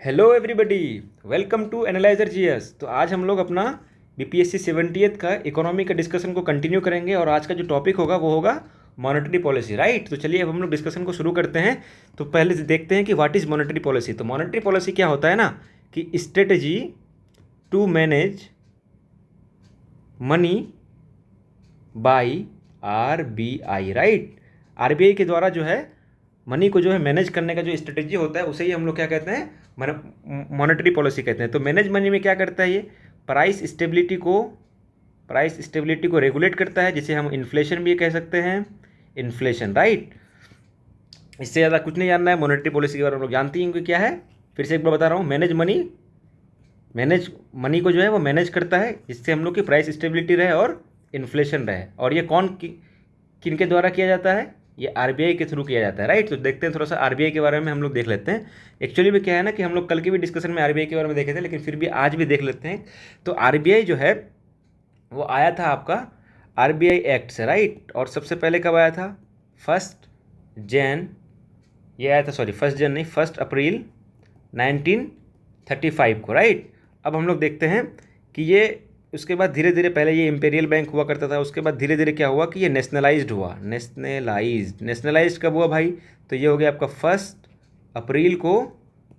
Hello everybody, welcome to Analyzer GS. तो आज हम लोग अपना बीपीएससी 70th का इकोनॉमी का डिस्कशन को कंटिन्यू करेंगे और आज का जो टॉपिक होगा वो होगा मॉनेटरी पॉलिसी। राइट, तो चलिए अब हम लोग डिस्कशन को शुरू करते हैं। तो पहले से देखते हैं कि व्हाट इज़ मॉनेटरी पॉलिसी। तो मॉनेटरी पॉलिसी क्या होता है ना कि strategy to manage money by RBI. Right, RBI के द्वारा जो है मनी को जो है मैनेज करने का जो स्ट्रेटेजी होता है उसे ही हम लोग क्या कहते हैं, मॉनेटरी पॉलिसी कहते हैं। तो मैनेज मनी में क्या करता है, ये प्राइस स्टेबिलिटी को रेगुलेट करता है, जिसे हम इन्फ्लेशन भी कह सकते हैं, इन्फ्लेशन। राइट, इससे ज़्यादा कुछ नहीं जानना है मॉनेटरी पॉलिसी के बारे में, हम लोग जानते ही हैं कि क्या है। फिर से एक बार बता रहा हूँ, मैनेज मनी को जो है वो मैनेज करता है जिससे हम लोग की प्राइस स्टेबिलिटी रहे और इन्फ्लेशन रहे। और ये किन के द्वारा किया जाता है, ये आरबीआई के थ्रू किया जाता है। राइट, तो देखते हैं थोड़ा सा आरबीआई के बारे में हम लोग देख लेते हैं। एक्चुअली भी क्या है ना कि हम लोग कल के भी डिस्कशन में आरबीआई के बारे में देखे थे, लेकिन फिर भी आज भी देख लेते हैं। तो आरबीआई जो है वो आया था आपका आरबीआई एक्ट से। राइट, और सबसे पहले कब आया था, 1 जनवरी नहीं, 1 अप्रैल 1935 को। राइट, अब हम लोग देखते हैं कि ये उसके बाद धीरे धीरे, पहले ये इम्पेरियल बैंक हुआ करता था, उसके बाद धीरे धीरे क्या हुआ कि ये नेशनलाइज्ड हुआ। नेशनलाइज्ड कब हुआ भाई, तो ये हो गया आपका 1 अप्रैल को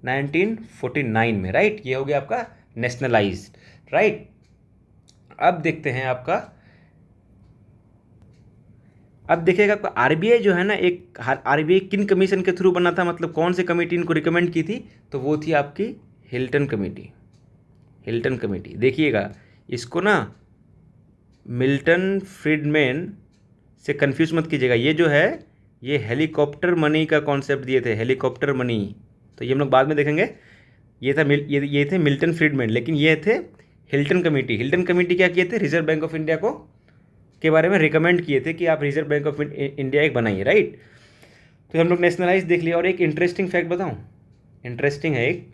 1949 में। राइट, ये हो गया आपका नेशनलाइज्ड। राइट, अब देखते हैं अब देखिएगा आपका आरबीआई जो है ना, एक आरबीआई किन कमीशन के थ्रू बना था, मतलब कौन सी कमेटी इनको रिकमेंड की थी, तो वो थी आपकी हिल्टन कमेटी। देखिएगा इसको ना मिल्टन फ्रीडमैन से कंफ्यूज मत कीजिएगा। ये जो है ये हेलीकॉप्टर मनी का कॉन्सेप्ट दिए थे, हेलीकॉप्टर मनी। तो ये हम लोग बाद में देखेंगे। ये थे मिल्टन फ्रीडमैन, लेकिन ये थे हिल्टन कमेटी क्या किए थे, रिजर्व बैंक ऑफ इंडिया को के बारे में रिकमेंड किए थे कि आप रिजर्व बैंक ऑफ इंडिया एक बनाइए। राइट, तो हम लोग नेशनलाइज देख लिया। और एक इंटरेस्टिंग फैक्ट बताऊं, इंटरेस्टिंग है एक,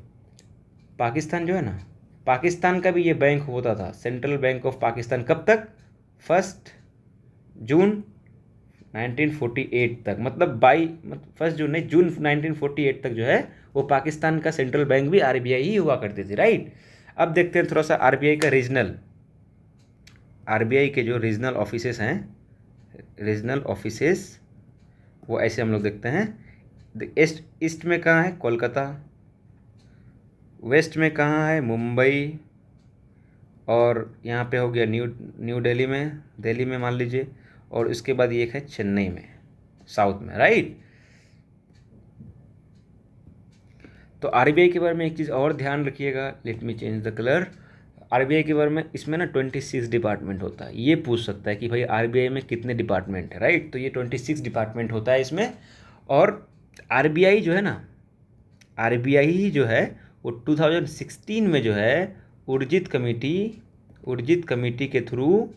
पाकिस्तान जो है ना, पाकिस्तान का भी ये बैंक होता था, सेंट्रल बैंक ऑफ पाकिस्तान। कब तक, 1 जून 1948 तक, मतलब 1 जून नहीं, जून 1948 तक जो है वो पाकिस्तान का सेंट्रल बैंक भी आरबीआई ही हुआ करती थी। राइट, अब देखते हैं थोड़ा सा आरबीआई के जो रीजनल ऑफिसेस हैं, वो ऐसे हम लोग देखते हैं। ईस्ट में कहाँ है, कोलकाता। वेस्ट में कहाँ है, मुंबई। और यहाँ पे हो गया न्यू दिल्ली में मान लीजिए। और उसके बाद ये है चेन्नई में, साउथ में। राइट, तो आरबीआई के बारे में एक चीज़ और ध्यान रखिएगा, let me change the colour. RBI के बारे में, इसमें ना 26 डिपार्टमेंट होता है। ये पूछ सकता है कि भाई आरबीआई में कितने डिपार्टमेंट है। राइट, तो ये 26 डिपार्टमेंट होता है इसमें। और आरबीआई जो है ना, आरबीआई ही जो है वो 2016 में जो है उर्जित कमेटी के थ्रू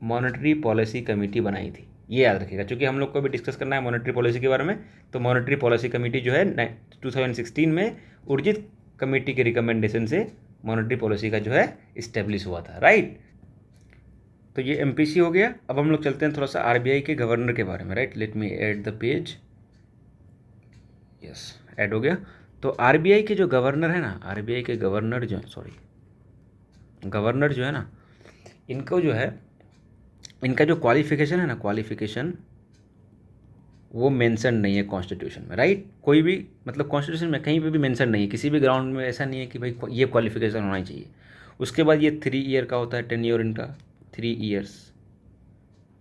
मॉनेटरी पॉलिसी कमेटी बनाई थी। ये याद रखिएगा, क्योंकि हम लोग को भी डिस्कस करना है मॉनेटरी पॉलिसी के बारे में। तो मॉनेटरी पॉलिसी कमेटी जो है 2016 में उर्जित कमेटी के रिकमेंडेशन से मॉनेटरी पॉलिसी का जो है इस्टेब्लिश हुआ था। राइट, तो ये एमपीसी हो गया। अब हम लोग चलते हैं थोड़ा सा आरबीआई के गवर्नर के बारे में। Right, let me add the page. Yes, add हो गया। तो आरबीआई के जो गवर्नर है ना, आरबीआई के गवर्नर जो है ना, इनको जो है, इनका जो क्वालिफिकेशन है ना, वो मेंशन नहीं है कॉन्स्टिट्यूशन में। राइट, कोई भी, मतलब कॉन्स्टिट्यूशन में कहीं पे भी मेंशन नहीं है, किसी भी ग्राउंड में ऐसा नहीं है कि भाई ये क्वालिफिकेशन होना चाहिए। उसके बाद ये 3 ईयर का होता है, 10 ईयर इनका, 3 ईयर्स।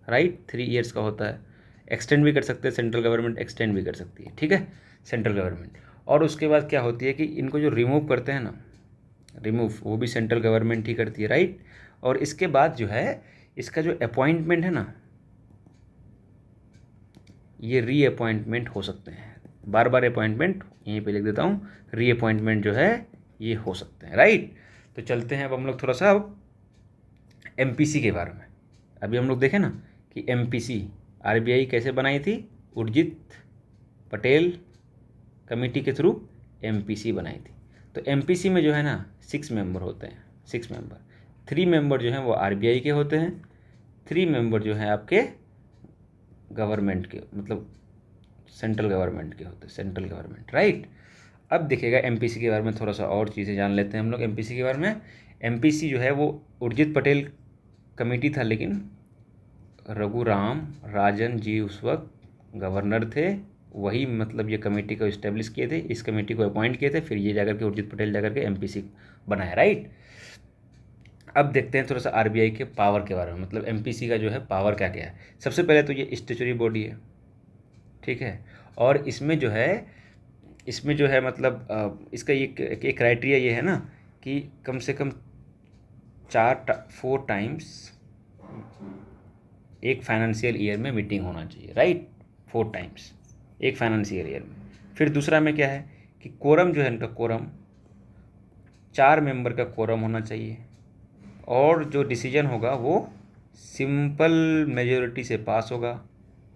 राइट, 3 ईयर्स का होता है। एक्सटेंड भी कर सकते हैं, सेंट्रल गवर्नमेंट एक्सटेंड भी कर सकती है। ठीक है, सेंट्रल गवर्नमेंट। और उसके बाद क्या होती है कि इनको जो रिमूव करते हैं ना, वो भी सेंट्रल गवर्नमेंट ही करती है। राइट, और इसके बाद जो है इसका जो अपॉइंटमेंट है ना, ये रीअपॉइंटमेंट हो सकते हैं। बार बार अपॉइंटमेंट, यहीं पे लिख देता हूँ, रीअपॉइंटमेंट जो है ये हो सकते हैं। राइट, तो चलते हैं अब हम लोग थोड़ा सा एमपीसी के बारे में। अभी हम लोग देखें ना कि एमपीसी आरबीआई कैसे बनाई थी, उर्जित पटेल कमेटी के थ्रू एमपीसी बनाई थी। तो एमपीसी में जो है ना 6 मेंबर होते हैं, 6 मेंबर। 3 मेंबर जो हैं वो आरबीआई के होते हैं, 3 मेंबर जो हैं आपके गवर्नमेंट के, मतलब सेंट्रल गवर्नमेंट के होते हैं, सेंट्रल गवर्नमेंट। राइट, अब देखिएगा एमपीसी के बारे में थोड़ा सा और चीज़ें जान लेते हैं हम लोग एमपीसी के बारे में। एमपीसी जो है वो उर्जित पटेल कमेटी था, लेकिन रघुराम राजन जी उस वक्त गवर्नर थे, वही मतलब ये कमेटी को इस्टेब्लिश किए थे, इस कमेटी को अपॉइंट किए थे, फिर ये जाकर के उर्जित पटेल जाकर के एमपीसी बनाया, राइट। अब देखते हैं थोड़ा सा आरबीआई के पावर के बारे में, मतलब एमपीसी का जो है पावर क्या क्या है। सबसे पहले तो ये स्टेचुरी बॉडी है, ठीक है, और इसमें जो है मतलब इसका एक क्राइटेरिया ये है ना कि कम से कम 4 टाइम्स एक फाइनेंशियल ईयर में मीटिंग होना चाहिए, राइट, 4 टाइम्स एक फाइनेंशियल ईयर में। फिर दूसरा में क्या है कि कोरम जो है इनका कोरम 4 मेंबर का कोरम होना चाहिए, और जो डिसीजन होगा वो सिंपल मेजोरिटी से पास होगा,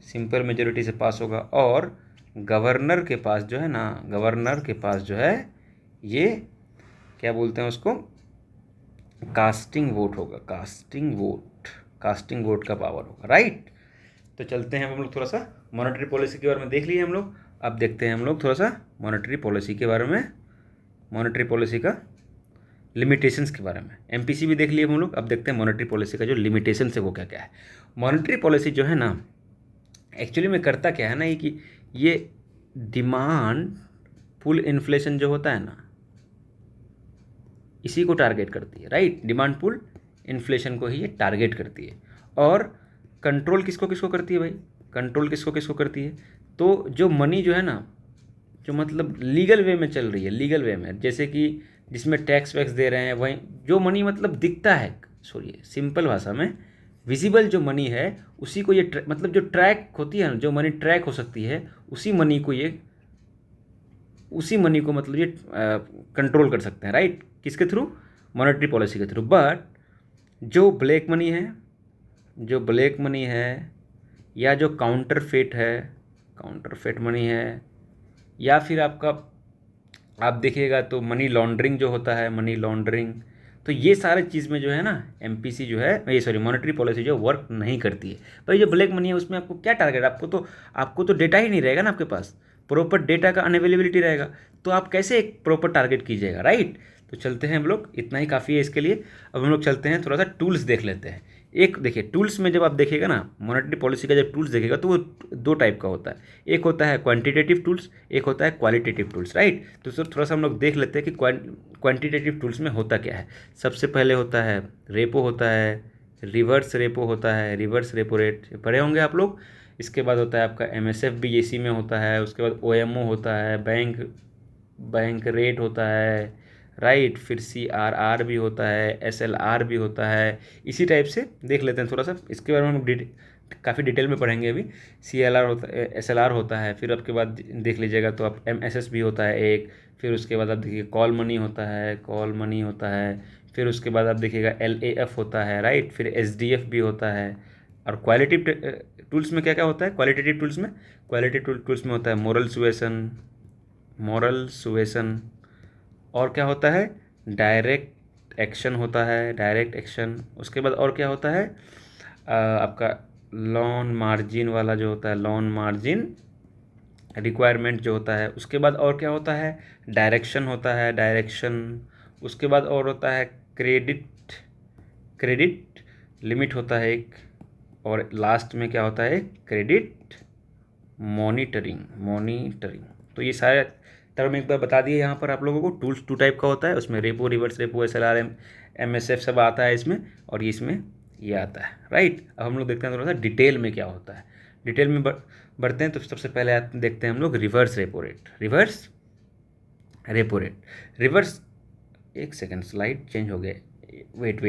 सिंपल मेजोरिटी से पास होगा। और गवर्नर के पास जो है ना, गवर्नर के पास जो है ये क्या बोलते हैं उसको, कास्टिंग वोट होगा, कास्टिंग वोट का पावर होगा, राइट। तो चलते हैं हम लोग थोड़ा सा मॉनेटरी पॉलिसी के बारे में देख लिए हम लोग। अब देखते हैं हम लोग थोड़ा सा मॉनेटरी पॉलिसी के बारे में, मॉनेटरी पॉलिसी का लिमिटेशंस के बारे में। एमपीसी भी देख लिए हम लोग, अब देखते हैं मॉनेटरी पॉलिसी का जो लिमिटेशंस है वो क्या क्या है। मॉनेटरी पॉलिसी जो है ना एक्चुअली में करता क्या है ना, ये कि ये डिमांड पुल इन्फ्लेशन जो होता है ना, इसी को टारगेट करती है, राइट। डिमांड पुल इन्फ्लेशन को ही ये टारगेट करती है। और कंट्रोल किसको किसको करती है भाई, कंट्रोल किसको किसको करती है, तो जो मनी जो है ना, जो मतलब लीगल वे में चल रही है, लीगल वे में, जैसे कि जिसमें टैक्स वैक्स दे रहे हैं, वहीं जो मनी मतलब दिखता है, सॉरी सिंपल भाषा में विजिबल जो मनी है उसी को ये मतलब जो ट्रैक होती है ना, जो मनी ट्रैक हो सकती है, उसी मनी को मतलब ये कंट्रोल कर सकते हैं, राइट। किसके थ्रू, मॉनेटरी पॉलिसी के थ्रू। बट जो ब्लैक मनी है या जो काउंटरफेट मनी है, या फिर आप देखिएगा तो मनी लॉन्ड्रिंग जो होता है, मनी लॉन्ड्रिंग, तो ये सारे चीज़ में जो है ना एमपीसी जो है, ये सॉरी मॉनेटरी पॉलिसी जो वर्क नहीं करती है। भाई जो ब्लैक मनी है उसमें आपको क्या टारगेट, आपको तो डेटा ही नहीं रहेगा ना आपके पास, प्रॉपर डेटा का अनअवेलेबिलिटी रहेगा, तो आप कैसे एक प्रॉपर टारगेट कीजिएगा, राइट। तो चलते हैं हम लोग, इतना ही काफ़ी है इसके लिए। अब हम लोग चलते हैं थोड़ा सा टूल्स देख लेते हैं। एक देखिए टूल्स में जब आप देखिएगा ना, मॉनेटरी पॉलिसी का जब टूल्स देखिएगा तो वो 2 टाइप का होता है, एक होता है क्वांटिटेटिव टूल्स, एक होता है क्वालिटेटिव टूल्स, राइट। तो सर थोड़ा सा हम लोग देख लेते हैं कि क्वांटिटेटिव टूल्स में होता क्या है। सबसे पहले होता है रेपो होता है, रिवर्स रेपो होता है, रिवर्स रेपो रेट पढ़े होंगे आप लोग। इसके बाद होता है आपका एमएसएफ भी इसी में होता है, उसके बाद ओएमओ होता है, बैंक रेट होता है, राइट। फिर सीआरआर भी होता है, एसएलआर भी होता है। इसी टाइप से देख लेते हैं थोड़ा सा, इसके बारे में हम काफ़ी डिटेल में पढ़ेंगे अभी। सीएलआर होता है, एसएलआर होता है, फिर आपके बाद देख लीजिएगा तो आप एमएसएस भी होता है एक, फिर उसके बाद आप देखिए कॉल मनी होता है, फिर उसके बाद आप देखिएगा एलएएफ होता है, राइट। फिर एसडीएफ भी होता है। और क्वालिटेटिव टूल्स में क्या क्या होता है, क्वालिटेटिव टूल्स में होता है मॉरल सुएसन, और क्या होता है डायरेक्ट एक्शन होता है, डायरेक्ट एक्शन। उसके बाद और क्या होता है आपका लोन मार्जिन वाला जो होता है, लोन मार्जिन रिक्वायरमेंट जो होता है। उसके बाद और क्या होता है डायरेक्शन होता है, डायरेक्शन। उसके बाद और होता है क्रेडिट लिमिट होता है एक, और लास्ट में क्या होता है क्रेडिट मॉनिटरिंग। तो ये सारे टर्म एक बार बता दिए यहाँ पर आप लोगों को। टूल्स 2 टाइप का होता है, उसमें repo, reverse repo, SLR, MSF सब आता है इसमें, और इसमें ये आता है, राइट। अब हम लोग देखते हैं थोड़ा सा डिटेल में क्या होता है। डिटेल में बढ़ते हैं तो सबसे पहले देखते हैं हम लोग रिवर्स रेपो रेट, रिवर्स एक सेकेंड स्लाइड चेंज हो गया, वेट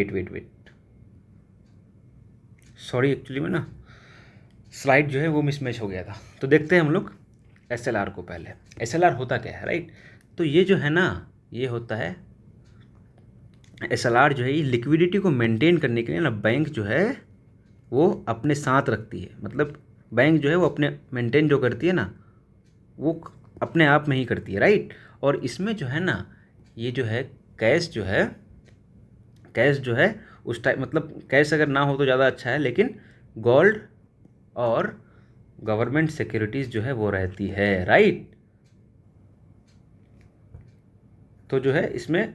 सॉरी, एक्चुअली में ना स्लाइड जो है वो मिसमैच हो गया था। तो देखते हैं हम लोग एसएलआर को पहले। एसएलआर होता क्या है, राइट। तो ये जो है ना, ये होता है एसएलआर जो है, ये लिक्विडिटी को मेंटेन करने के लिए ना बैंक जो है वो अपने साथ रखती है, मतलब बैंक जो है वो अपने मेंटेन जो करती है ना, वो अपने आप में ही करती है, राइट। और इसमें जो है ना, ये जो है कैश जो है उस टाइप, मतलब कैश अगर ना हो तो ज़्यादा अच्छा है, लेकिन गोल्ड और गवर्नमेंट सिक्योरिटीज़ जो है वो रहती है, राइट। तो जो है इसमें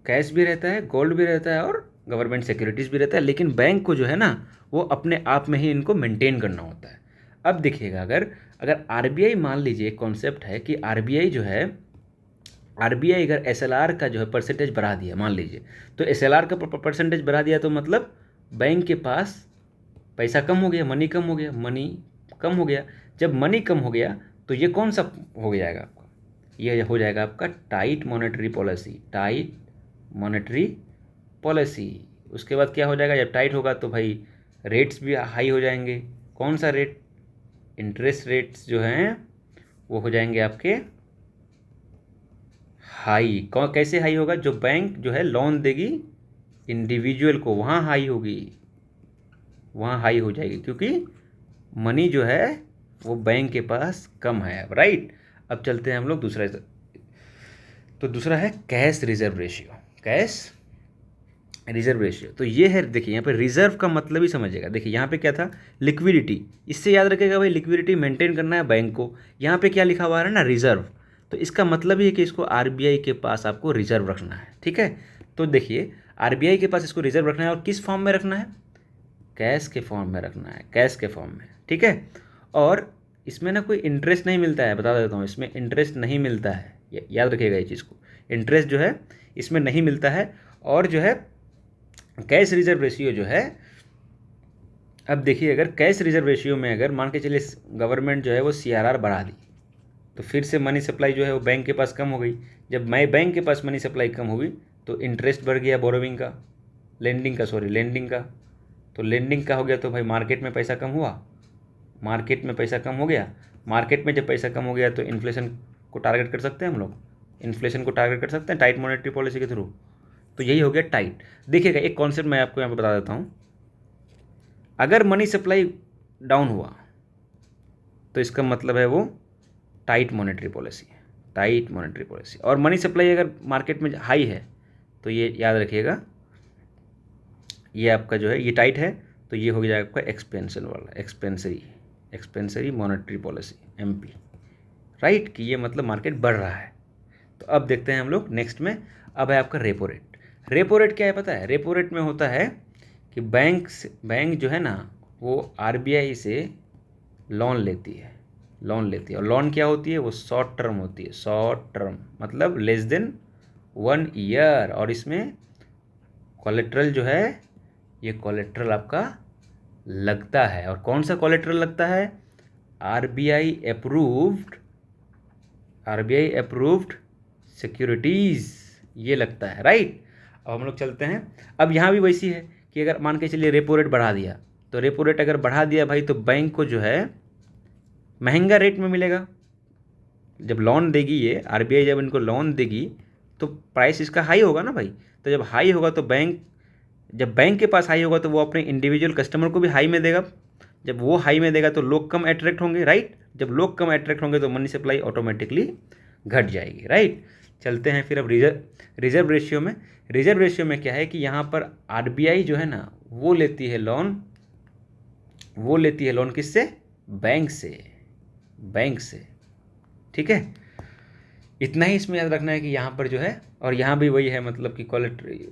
कैश भी रहता है, गोल्ड भी रहता है और गवर्नमेंट सिक्योरिटीज़ भी रहता है, लेकिन बैंक को जो है ना वो अपने आप में ही इनको मेंटेन करना होता है। अब देखिएगा, अगर अगर आरबीआई, मान लीजिए कॉन्सेप्ट है कि आरबीआई जो है, आरबीआई अगर एसएलआर का जो है परसेंटेज बढ़ा दिया, मान लीजिए, तो एसएलआर का परसेंटेज बढ़ा दिया तो मतलब बैंक के पास पैसा कम हो गया, मनी कम हो गया, मनी कम हो गया। जब मनी कम हो गया तो ये कौन सा हो जाएगा आपका, ये हो जाएगा आपका tight monetary policy, tight monetary policy. उसके बाद क्या हो जाएगा, जब टाइट होगा तो भाई रेट्स भी हाई हो जाएंगे। कौन सा रेट, इंटरेस्ट रेट्स जो हैं वो हो जाएंगे आपके हाई। कौन कैसे हाई होगा, जो बैंक जो है लोन देगी इंडिविजुअल को वहाँ हाई होगी, वहाँ हाई हो जाएगी, क्योंकि मनी जो है वो बैंक के पास कम है अब, राइट। अब चलते हैं हम लोग दूसरा, तो दूसरा है cash reserve ratio. Cash reserve ratio तो ये है, देखिए यहाँ पे रिजर्व का मतलब ही समझिएगा। देखिए यहाँ पे क्या था, लिक्विडिटी, इससे याद रखेगा भाई लिक्विडिटी मेंटेन करना है बैंक को। यहाँ पे क्या लिखा हुआ है ना, रिजर्व, तो इसका मतलब ये है कि इसको आरबीआई के पास आपको रिजर्व रखना है, ठीक है। तो देखिए आरबीआई के पास इसको रिजर्व रखना है, और किस फॉर्म में रखना है, कैश के फॉर्म में रखना है, कैश के फॉर्म में, ठीक है। और इसमें ना कोई इंटरेस्ट नहीं मिलता है, बता देता हूँ, इसमें इंटरेस्ट नहीं मिलता है, याद रखिएगा ये चीज़ को, इंटरेस्ट जो है इसमें नहीं मिलता है। और जो है कैश रिजर्व रेशियो जो है, अब देखिए अगर कैश रिजर्व रेशियो में अगर मान के चलिए गवर्नमेंट जो है वो सीआरआर बढ़ा दी, तो फिर से मनी सप्लाई जो है वो बैंक के पास कम हो गई। जब बैंक के पास मनी सप्लाई कम हुई तो इंटरेस्ट बढ़ गया बोरोविंग का, लेंडिंग का, तो लेंडिंग का हो गया, तो भाई मार्केट में पैसा कम हुआ, मार्केट में पैसा कम हो गया। मार्केट में जब पैसा कम हो गया तो इन्फ्लेशन को टारगेट कर सकते हैं हम लोग, इन्फ्लेशन को टारगेट कर सकते हैं टाइट मॉनेटरी पॉलिसी के थ्रू। तो यही हो गया टाइट। देखिएगा एक कॉन्सेप्ट मैं आपको यहाँ पे बता देता हूँ, अगर मनी सप्लाई डाउन हुआ तो इसका मतलब है वो टाइट मॉनेटरी पॉलिसी है, टाइट मॉनेटरी पॉलिसी। और मनी सप्लाई अगर मार्केट में हाई है तो ये याद रखिएगा, ये आपका जो है ये टाइट है, तो ये हो जाएगा आपका एक्सपेंशन वाला, एक्सपेंसरी मॉनेटरी पॉलिसी, एमपी, राइट, कि ये मतलब मार्केट बढ़ रहा है। तो अब देखते हैं हम लोग नेक्स्ट में, अब है आपका रेपो रेट। रेपो रेट क्या है पता है, रेपो रेट में होता है कि बैंक जो है ना वो आरबीआई से लोन लेती है, और लोन क्या होती है, वो शॉर्ट टर्म होती है, शॉर्ट टर्म मतलब लेस देन 1 ईयर। और इसमें कोलेट्रल जो है, ये कोलेट्रल आपका लगता है, और कौन सा कोलेट्रल लगता है, आरबीआई अप्रूव्ड सिक्योरिटीज़, ये लगता है, राइट। अब हम लोग चलते हैं, अब यहाँ भी वैसी है कि अगर मान के चलिए रेपो रेट बढ़ा दिया, तो रेपो रेट अगर बढ़ा दिया भाई तो बैंक को जो है महंगा रेट में मिलेगा। जब लोन देगी ये आरबीआई, जब इनको लोन देगी तो प्राइस इसका हाई होगा ना भाई। तो जब हाई होगा तो जब बैंक के पास हाई होगा तो वो अपने इंडिविजुअल कस्टमर को भी हाई में देगा। जब वो हाई में देगा तो लोग कम अट्रैक्ट होंगे, राइट। जब लोग कम अट्रैक्ट होंगे तो मनी सप्लाई ऑटोमेटिकली घट जाएगी, राइट। चलते हैं फिर अब रिजर्व रेशियो में। रिजर्व रेशियो में क्या है कि यहाँ पर आरबीआई जो है ना वो लेती है लोन किससे, बैंक से, ठीक है। इतना ही इसमें याद रखना है कि यहाँ पर जो है, और यहाँ भी वही है, मतलब कि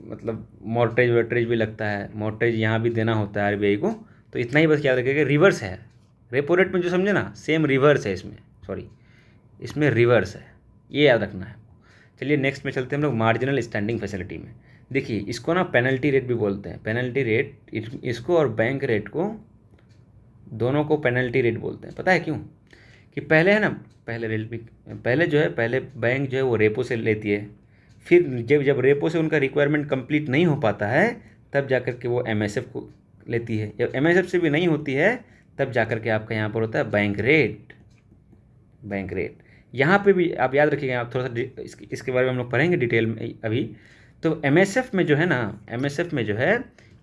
मतलब मॉर्टगेज वर्टगेज भी लगता है, मॉर्टगेज यहाँ भी देना होता है आरबीआई को। तो इतना ही बस याद रखिएगा, रिवर्स है रेपो रेट में, जो समझे ना सेम रिवर्स है इसमें, इसमें रिवर्स है, ये याद रखना है। चलिए नेक्स्ट में चलते हैं हम लोग मार्जिनल स्टैंडिंग फैसिलिटी में। देखिए इसको ना पेनल्टी रेट भी बोलते हैं, पेनल्टी रेट, इसको और बैंक रेट को दोनों को पेनल्टी रेट बोलते हैं। पता है क्यों, कि पहले है ना, पहले बैंक जो है वो रेपो से लेती है, फिर जब रेपो से उनका रिक्वायरमेंट कंप्लीट नहीं हो पाता है तब जाकर के वो एमएसएफ को लेती है। जब एमएसएफ से भी नहीं होती है तब जाकर के आपका यहाँ पर होता है बैंक रेट। यहाँ पे भी आप याद रखिएगा, आप थोड़ा सा इसके बारे में हम लोग पढ़ेंगे डिटेल में अभी। तो एमएसएफ में जो है ना,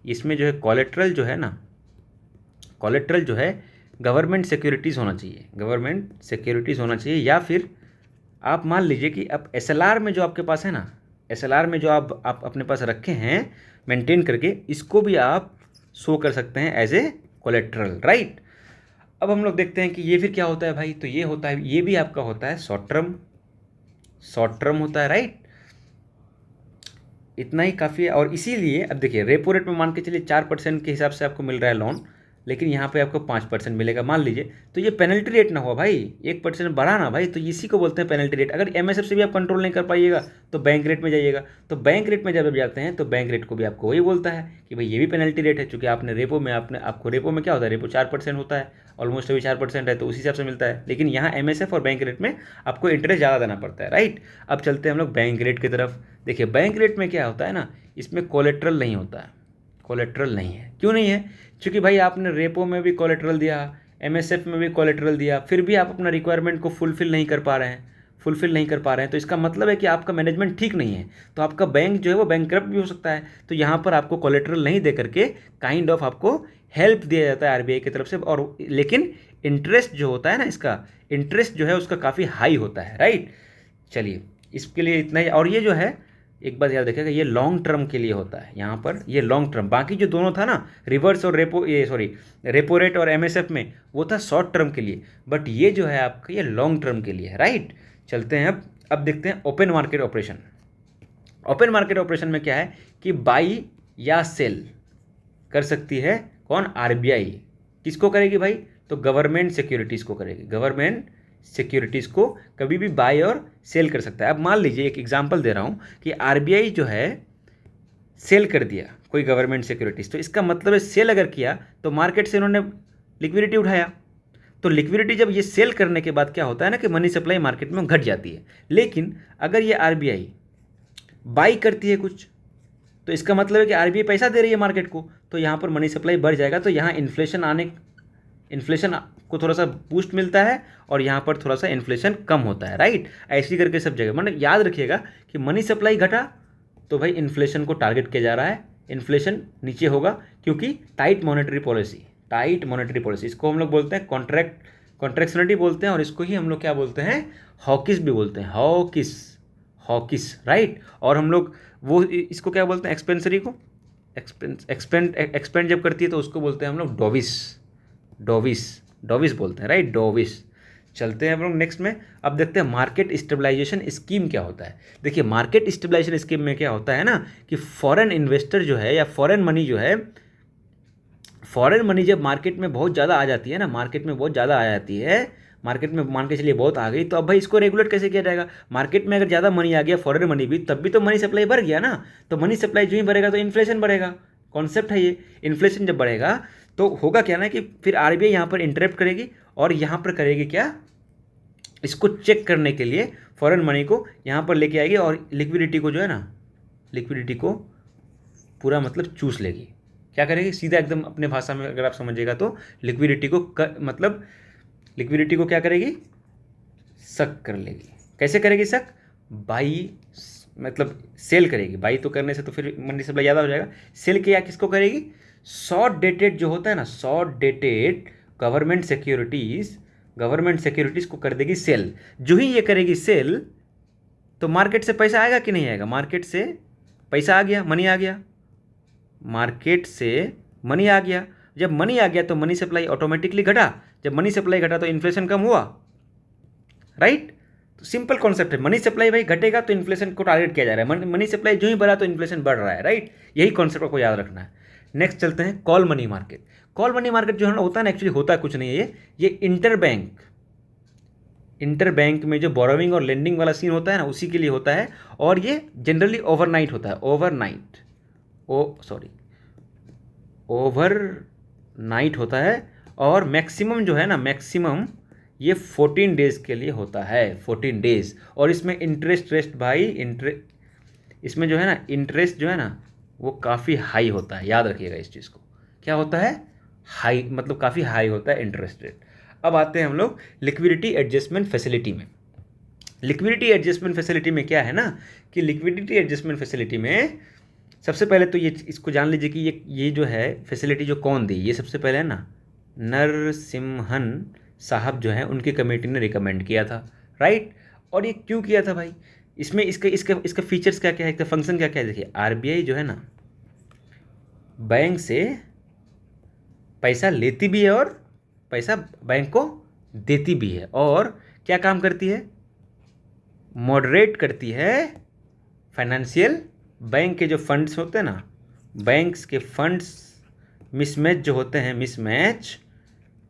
इसमें जो है कोलेट्रल जो है गवर्नमेंट सिक्योरिटीज़ होना चाहिए, या फिर आप मान लीजिए कि आप एसएलआर में जो आपके पास है ना, एसएलआर में जो आप अपने पास रखे हैं मेंटेन करके, इसको भी आप शो कर सकते हैं एज ए कोलेट्रल, राइट। अब हम लोग देखते हैं कि ये फिर क्या होता है भाई, तो ये भी आपका होता है शॉर्ट टर्म होता है, राइट। इतना ही काफ़ी है। और इसीलिए अब देखिए रेपो रेट में मान के चलिए 4% के हिसाब से आपको मिल रहा है लोन, लेकिन यहाँ पे आपको 5% मिलेगा मान लीजिए, तो ये पेनल्टी रेट ना हुआ भाई, 1% बढ़ा ना भाई, तो इसी को बोलते हैं पेनल्टी रेट। अगर एमएसएफ से भी आप कंट्रोल नहीं कर पाइएगा तो बैंक रेट में जाइएगा, तो बैंक रेट में जब जाते हैं तो बैंक रेट को भी आपको वही बोलता है कि भाई ये भी पेनल्टी रेट है, चूँकि आपने रेपो में आपको रेपो में क्या होता है, रेपो 4% होता है, ऑलमोस्ट अभी 4% है, तो उसी हिसाब से मिलता है। लेकिन यहाँ एमएसएफ और बैंक रेट में आपको इंटरेस्ट ज़्यादा देना पड़ता है, राइट। अब चलते हैं हम लोग बैंक रेट की तरफ। देखिए बैंक रेट में क्या होता है ना, इसमें कोलेट्रल नहीं होता है, कोलेट्रल नहीं है। क्यों नहीं है? क्योंकि भाई आपने रेपो में भी कोलेट्रल दिया, एमएसएफ में भी कोलेट्रल दिया, फिर भी आप अपना रिक्वायरमेंट को फुलफिल नहीं कर पा रहे हैं, तो इसका मतलब है कि आपका मैनेजमेंट ठीक नहीं है, तो आपका बैंक जो है वो बैंकरप्ट भी हो सकता है। तो यहाँ पर आपको कोलेट्रल नहीं दे करके काइंड ऑफ आपको हेल्प दिया जाता है आरबीआई की तरफ से, और लेकिन इंटरेस्ट जो होता है ना, इसका इंटरेस्ट जो है उसका काफ़ी हाई होता है, राइट। चलिए इसके लिए इतना ही। और ये जो है एक बात याद रखिएगा, ये लॉन्ग टर्म के लिए होता है, यहाँ पर ये लॉन्ग टर्म। बाकी जो दोनों था ना, रिवर्स और रेपो रेट और एमएसएफ में, वो था शॉर्ट टर्म के लिए, बट ये जो है आपका ये लॉन्ग टर्म के लिए है, राइट। चलते हैं अब देखते हैं open market operation. Open market operation में क्या है कि बाई या सेल कर सकती है कौन, आरबीआई। किसको करेगी भाई, तो गवर्नमेंट सिक्योरिटीज़ को करेगी, गवर्नमेंट सिक्योरिटीज़ को कभी भी बाय और सेल कर सकता है। अब मान लीजिए एक एग्जांपल दे रहा हूँ कि आरबीआई जो है सेल कर दिया कोई गवर्नमेंट सिक्योरिटीज़, तो इसका मतलब है सेल अगर किया तो मार्केट से इन्होंने लिक्विडिटी उठाया, तो लिक्विडिटी जब ये सेल करने के बाद क्या होता है ना कि मनी सप्लाई मार्केट में घट जाती है। लेकिन अगर ये आरबीआई बाई करती है कुछ, तो इसका मतलब है कि आरबीआई पैसा दे रही है मार्केट को, तो यहाँ पर मनी सप्लाई बढ़ जाएगा, तो यहाँ इन्फ्लेशन को थोड़ा सा बूस्ट मिलता है और यहाँ पर थोड़ा सा इन्फ्लेशन कम होता है, राइट। ऐसी करके सब जगह मतलब याद रखिएगा कि मनी सप्लाई घटा तो भाई इन्फ्लेशन को टारगेट किया जा रहा है, इन्फ्लेशन नीचे होगा, क्योंकि टाइट मॉनेटरी पॉलिसी, इसको हम लोग बोलते हैं कॉन्ट्रैक्शनलिटी बोलते हैं, और इसको ही हम लोग क्या बोलते हैं, हॉकिस भी बोलते हैं, हॉकिस, राइट। और हम लोग वो इसको क्या बोलते हैं, एक्सपेंसरी को एक्सपेंड जब करती है तो उसको बोलते हैं हम लोग डोविस बोलते हैं, राइट, डोविस। चलते हैं हम लोग नेक्स्ट में। अब देखते हैं मार्केट स्टेबलाइजेशन स्कीम क्या होता है। देखिए मार्केट स्टेबलाइजेशन स्कीम में क्या होता है ना कि फॉरेन इन्वेस्टर जो है या फॉरेन मनी जब मार्केट में बहुत ज़्यादा आ जाती है ना, मार्केट में मान के चलिए बहुत आ गई, तो अब भाई इसको रेगुलेट कैसे किया जाएगा। मार्केट में अगर ज़्यादा मनी आ गया, फॉरेन मनी भी, तब भी तो मनी सप्लाई बढ़ गया ना, तो मनी सप्लाई जो ही बढ़ेगा तो इन्फ्लेशन बढ़ेगा, कॉन्सेप्ट है ये। इन्फ्लेशन जब बढ़ेगा तो होगा क्या ना कि फिर आरबीआई यहाँ पर इंटरप्ट करेगी, और यहाँ पर करेगी क्या, इसको चेक करने के लिए फॉरेन मनी को यहाँ पर लेके आएगी, और लिक्विडिटी को जो है ना, लिक्विडिटी को पूरा मतलब चूस लेगी। क्या करेगी, सीधा एकदम अपने भाषा में अगर आप समझिएगा तो लिक्विडिटी को क्या करेगी, सक कर लेगी। कैसे करेगी सक, बाई मतलब सेल करेगी, बाई तो करने से तो फिर मनी सप्लाई ज़्यादा हो जाएगा, सेल किया किसको करेगी, शॉर्ट डेटेड जो होता है ना, शॉर्ट डेटेड गवर्नमेंट सिक्योरिटीज़ को कर देगी सेल। जो ही ये करेगी सेल तो मार्केट से पैसा आएगा कि नहीं आएगा, मार्केट से पैसा आ गया, मनी आ गया, मार्केट से मनी आ गया। जब मनी आ गया तो मनी सप्लाई ऑटोमेटिकली घटा, जब मनी सप्लाई घटा तो इन्फ्लेशन कम हुआ, राइट। तो सिंपल कॉन्सेप्ट है, मनी सप्लाई भाई घटेगा तो इन्फ्लेशन को टारगेट किया जा रहा है, मनी सप्लाई जो ही बढ़ा तो इन्फ्लेशन बढ़ रहा है, राइट। यही कॉन्सेप्ट आपको याद रखना है। नेक्स्ट चलते हैं call money market. Call money market जो है ना होता है ना, एक्चुअली होता कुछ नहीं है, ये इंटर बैंक में जो बोरोविंग और लेंडिंग वाला सीन होता है ना, उसी के लिए होता है, और ये जनरली ओवरनाइट होता है, ओवरनाइट होता है, और मैक्सिमम जो है ना, मैक्सिमम ये 14 डेज़ के लिए होता है, 14 डेज़। और इसमें इसमें जो है ना, इंटरेस्ट जो है ना वो काफ़ी हाई होता है, याद रखिएगा इस चीज़ को। क्या होता है, हाई, मतलब काफ़ी हाई होता है इंटरेस्ट रेट। अब आते हैं हम लोग लिक्विडिटी एडजस्टमेंट फैसिलिटी में। लिक्विडिटी एडजस्टमेंट फैसिलिटी में क्या है ना कि लिक्विडिटी एडजस्टमेंट फैसिलिटी में सबसे पहले तो ये इसको जान लीजिए कि ये जो है फैसिलिटी जो कौन दी, ये सबसे पहले है ना नरसिम्हन साहब जो है उनकी कमेटी ने रिकमेंड किया था, राइट। और ये क्यों किया था भाई, इसमें इसका फीचर्स क्या क्या है, इसका फंक्शन क्या क्या है। देखिए आरबीआई जो है ना बैंक से पैसा लेती भी है और पैसा बैंक को देती भी है, और क्या काम करती है, मॉडरेट करती है फाइनेंशियल बैंक के जो फंड्स होते हैं ना, बैंक्स के फंड्स मिसमैच जो होते हैं, मिसमैच,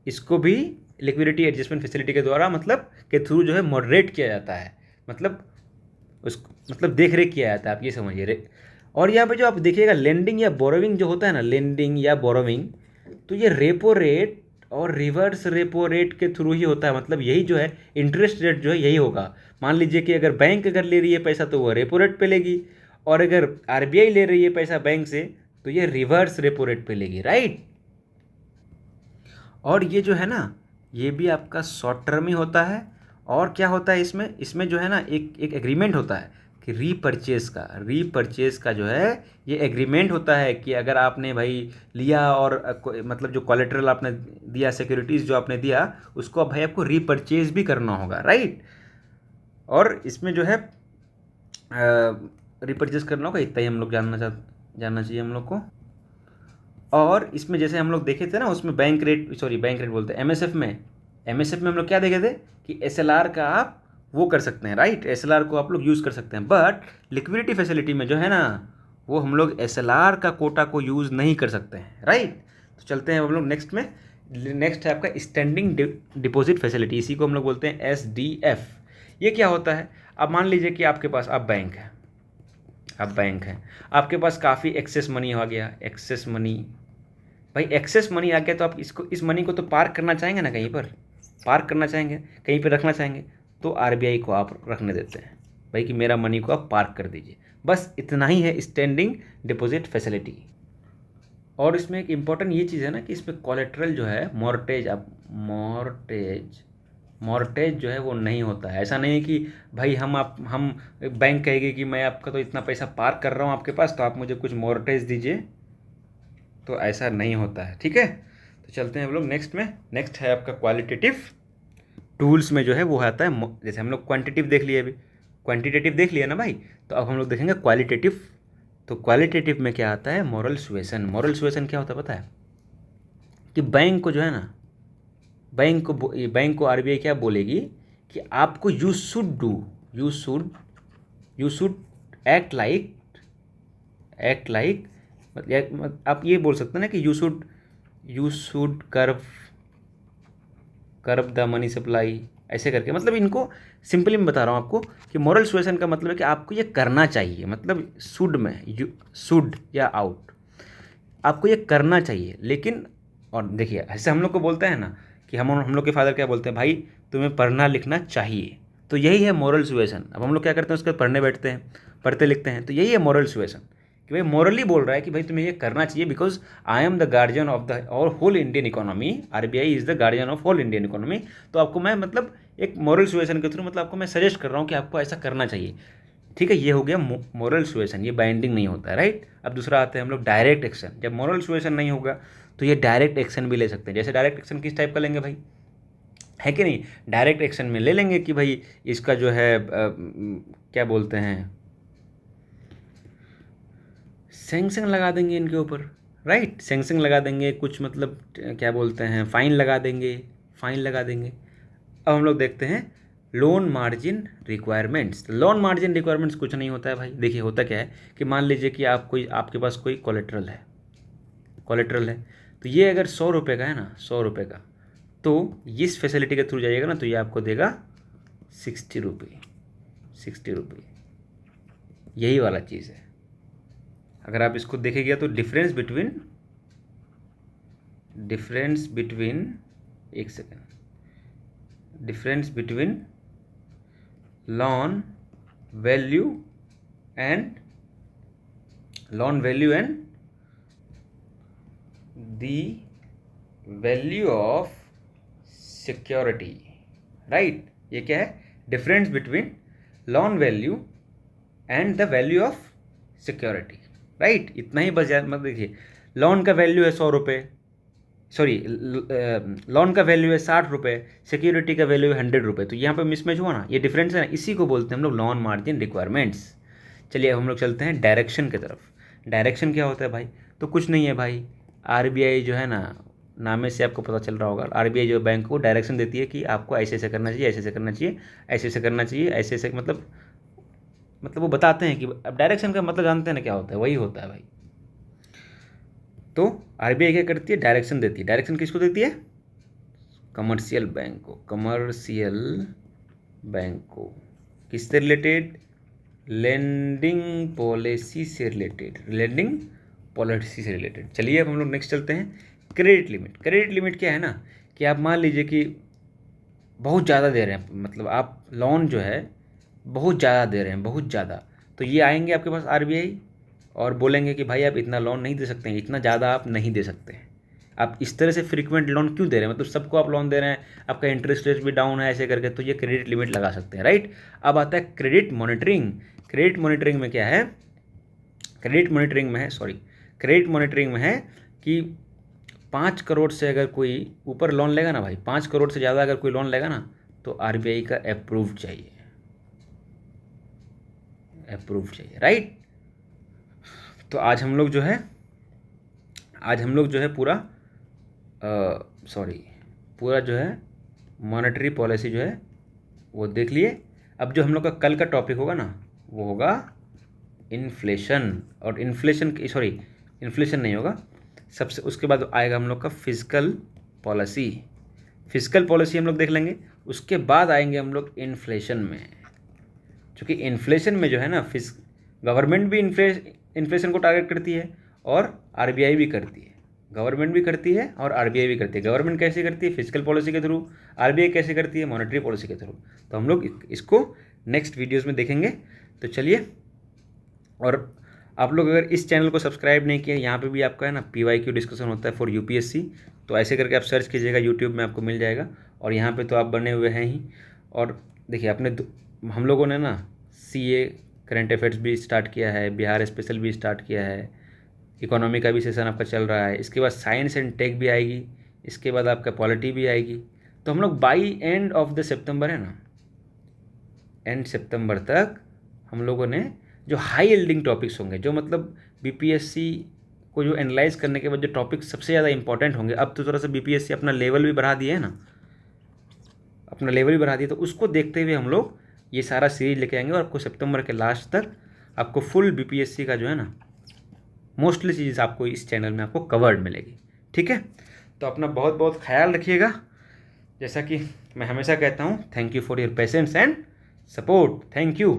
इसको भी लिक्विडिटी एडजस्टमेंट फैसिलिटी के द्वारा मतलब के थ्रू जो है मॉडरेट किया जाता है, मतलब उसको मतलब देख रेख किया जाता है, आप ये समझिए। और यहाँ पे जो आप देखिएगा लेंडिंग या बोरोविंग जो होता है ना, लेंडिंग या बोरोविंग, तो ये रेपो रेट और रिवर्स रेपो रेट के थ्रू ही होता है, मतलब यही जो है इंटरेस्ट रेट जो है यही होगा। मान लीजिए कि अगर बैंक अगर ले रही है पैसा तो वो रेपो रेट पे लेगी, और अगर आरबीआई ले रही है पैसा बैंक से तो ये रिवर्स रेपो रेट पे लेगी, राइट। और ये जो है ना, ये भी आपका शॉर्ट टर्म ही होता है। और क्या होता है इसमें, इसमें जो है ना एक एक एग्रीमेंट होता है कि रीपरचेज का जो है ये एग्रीमेंट होता है कि अगर आपने भाई लिया और मतलब जो कोलेटरल आपने दिया, सिक्योरिटीज़ जो आपने दिया, उसको अब भाई आपको रीपरचेज भी करना होगा, राइट। और इसमें जो है रीपरचेज करना होगा, इतना ही हम लोग जानना चाहिए हम लोग को। और इसमें जैसे हम लोग देखे थे ना, उसमें बैंक रेट बोलते हैं, एमएसएफ में हम लोग क्या देखे थे कि एसएलआर का आप वो कर सकते हैं, राइट, एसएलआर को आप लोग यूज़ कर सकते हैं। बट लिक्विडिटी फैसिलिटी में जो है ना, वो हम लोग एसएलआर का कोटा को यूज़ नहीं कर सकते हैं, राइट। तो चलते हैं हम लोग नेक्स्ट में। नेक्स्ट है आपका स्टैंडिंग डिपॉजिट फैसिलिटी, इसी को हम लोग बोलते हैं एसडीएफ। ये क्या होता है, अब मान लीजिए कि आपके पास बैंक है, आपके पास काफ़ी एक्सेस मनी आ गया, एक्सेस मनी आ गया, तो आप इस मनी को तो पार्क करना चाहेंगे ना, कहीं पर पार्क करना चाहेंगे, कहीं पर रखना चाहेंगे, तो आरबीआई को आप रखने देते हैं भाई कि मेरा मनी को आप पार्क कर दीजिए। बस इतना ही है स्टैंडिंग डिपॉजिट फैसिलिटी। और इसमें एक इम्पॉर्टेंट ये चीज़ है ना कि इसमें कोलेट्रल जो है मॉर्टेज जो है वो नहीं होता है। ऐसा नहीं है कि भाई हम बैंक कहेगी कि मैं आपका तो इतना पैसा पार्क कर रहा हूँ आपके पास, तो आप मुझे कुछ मॉर्टेज दीजिए, तो ऐसा नहीं होता है, ठीक है। तो चलते हैं हम लोग नेक्स्ट में। नेक्स्ट है आपका क्वालिटेटिव टूल्स में जो है वो आता है, जैसे हम लोग क्वांटिटिव देख लिए, अभी क्वांटिटेटिव देख लिया ना भाई, तो अब हम लोग देखेंगे क्वालिटेटिव। तो क्वालिटेटिव में क्या आता है, मोरल सुएसन क्या होता है पता है, कि बैंक को जो है ना, बैंक को आरबीआई क्या बोलेगी कि आपको यू शुड एक्ट लाइक आप ये बोल सकते हैं ना कि you should curve the money supply, ऐसे करके, मतलब इनको सिंपली मैं बता रहा हूँ आपको कि मोरल सुएसन का मतलब है कि आपको ये करना चाहिए, मतलब शुड में शुड या आउट, आपको ये करना चाहिए। लेकिन और देखिए, ऐसे हम लोग को बोलते हैं ना कि हम लोग के फादर क्या बोलते हैं, भाई तुम्हें पढ़ना लिखना चाहिए, तो यही है मोरल सुएसन। अब हम लोग क्या करते हैं, उसके पढ़ने बैठते हैं, पढ़ते लिखते हैं, तो यही है मोरल सुएसन, कि भाई मोरली बोल रहा है कि भाई तुम्हें ये करना चाहिए, because I am the guardian of the और whole Indian economy, RBI is the guardian of whole Indian economy. तो आपको मैं मतलब एक मोरल सुएसन के थ्रू मतलब आपको मैं सजेस्ट कर रहा हूँ कि आपको ऐसा करना चाहिए, ठीक है। ये हो गया मोरल सुएसन, ये बाइंडिंग नहीं होता है, राइट। अब दूसरा आते हैं हम लोग डायरेक्ट एक्शन। जब मोरल सुएसन नहीं होगा तो ये डायरेक्ट एक्शन भी ले सकते हैं। जैसे डायरेक्ट एक्शन किस टाइप का लेंगे भाई, है कि नहीं, डायरेक्ट एक्शन में ले लेंगे कि भाई इसका जो है क्या बोलते हैं, सैंक्शन लगा देंगे इनके ऊपर, राइट, सैंक्शन लगा देंगे, कुछ मतलब क्या बोलते हैं, फाइन लगा देंगे। अब हम लोग देखते हैं loan margin requirements. Loan margin requirements कुछ नहीं होता है भाई। देखिए होता क्या है कि मान लीजिए कि आपके पास कोई कोलेट्रल है, तो ये अगर 100 रुपये का है ना, 100 रुपये का, तो इस फैसिलिटी के थ्रू जाइएगा ना, तो ये आपको देगा 60 रुपये, यही वाला चीज़ है। अगर आप इसको देखेंगे तो डिफरेंस बिटवीन एक second, difference between loan value and the value of security, right. ये क्या है, difference between loan value and the value of security, right. इतना ही बस याद मत देखिए, लोन का वैल्यू है 100 रुपये, लोन का वैल्यू है 60 रुपये, सिक्योरिटी का वैल्यू है 100 रुपये, तो यहाँ पे मिसमैच हुआ ना, ये डिफरेंस है ना, इसी को बोलते हैं हम लोग लोन मार्जिन रिक्वायरमेंट्स। चलिए अब हम लोग चलते हैं डायरेक्शन की तरफ। डायरेक्शन क्या होता है भाई, तो कुछ नहीं है भाई, आरबीआई जो है ना, नामे से आपको पता चल रहा होगा, आरबीआई जो बैंक को डायरेक्शन देती है कि आपको ऐसे ऐसे करना चाहिए, ऐसे ऐसे करना चाहिए, ऐसे ऐसे करना चाहिए, ऐसे ऐसे मतलब मतलब वो बताते हैं कि अब डायरेक्शन का मतलब जानते हैं ना क्या होता है, वही होता है भाई। तो आरबीआई क्या करती है, डायरेक्शन देती है। डायरेक्शन किसको देती है, कमर्शियल बैंक को। कमर्शियल बैंक को किससे रिलेटेड, लेंडिंग पॉलिसी से रिलेटेड, लेंडिंग पॉलिसी से रिलेटेड। चलिए अब हम लोग नेक्स्ट चलते हैं, क्रेडिट लिमिट। क्रेडिट लिमिट क्या है ना, कि आप मान लीजिए कि बहुत ज़्यादा दे रहे हैं, मतलब आप लोन जो है बहुत ज़्यादा दे रहे हैं, बहुत ज़्यादा, तो ये आएंगे आपके पास आरबीआई और बोलेंगे कि भाई आप इतना लोन नहीं दे सकते हैं, इतना ज़्यादा आप नहीं दे सकते हैं, आप इस तरह से फ्रीक्वेंट लोन क्यों दे रहे हैं, मतलब सबको आप लोन दे रहे हैं, आपका इंटरेस्ट रेट भी डाउन है ऐसे करके, तो ये क्रेडिट लिमिट लगा सकते हैं, राइट। अब आता है क्रेडिट मॉनिटरिंग। क्रेडिट मॉनिटरिंग में क्या है, क्रेडिट मॉनिटरिंग में है, सॉरी, क्रेडिट मॉनिटरिंग में है कि 5 करोड़ से अगर कोई ऊपर लोन लेगा ना भाई, 5 करोड़ से ज़्यादा अगर कोई लोन लेगा ना, तो आरबीआई का अप्रूव चाहिए, अप्रूव चाहिए, राइट। तो आज हम लोग जो है पूरा सॉरी पूरा जो है मॉनेटरी पॉलिसी जो है वो देख लिए। अब जो हम लोग का कल का टॉपिक होगा ना, वो होगा इन्फ्लेशन। और इन्फ्लेशन नहीं होगा, सबसे उसके बाद आएगा हम लोग का फिजिकल पॉलिसी। फिजिकल पॉलिसी हम लोग देख लेंगे, उसके बाद आएंगे हम लोग इन्फ्लेशन में। क्योंकि इन्फ्लेशन में जो है ना, गवर्नमेंट भी इन्फ्लेशन को टारगेट करती है और आरबीआई भी करती है। गवर्नमेंट भी करती है और आरबीआई भी करती है। गवर्नमेंट कैसे करती है, फिजिकल पॉलिसी के थ्रू, आरबीआई कैसे करती है, मॉनेटरी पॉलिसी के थ्रू। तो हम लोग इसको नेक्स्ट वीडियोज़ में देखेंगे। तो चलिए, और आप लोग अगर इस चैनल को सब्सक्राइब नहीं किए, यहाँ पे भी आपका है ना PYQ डिस्कशन होता है फॉर यूपीएससी, तो ऐसे करके आप सर्च कीजिएगा, यूट्यूब में आपको मिल जाएगा। और यहाँ पे तो आप बने हुए हैं ही। और देखिए हम लोगों ने ना CA करंट अफेयर्स भी स्टार्ट किया है, बिहार स्पेशल भी स्टार्ट किया है, इकोनॉमी का भी सेशन आपका चल रहा है, इसके बाद साइंस एंड टेक भी आएगी, इसके बाद आपका पॉलिटी भी आएगी। तो हम लोग by end of the September है ना, एंड सितंबर तक हम लोगों ने जो हाई यील्डिंग टॉपिक्स होंगे, जो मतलब बीपीएससी को जो एनालाइज करने के बाद जो टॉपिक सबसे ज़्यादा इंपॉर्टेंट होंगे, अब तो थोड़ा सा बीपीएससी अपना लेवल भी बढ़ा दिए है ना, अपना लेवल भी बढ़ा दिया, तो उसको देखते हुए हम लोग ये सारा सीरीज लेके आएंगे और आपको सितंबर के लास्ट तक आपको फुल बीपीएससी का जो है ना मोस्टली चीज़ आपको इस चैनल में आपको कवर्ड मिलेगी, ठीक है। तो अपना बहुत बहुत ख्याल रखिएगा। जैसा कि मैं हमेशा कहता हूँ, thank you for your patience and support, thank you.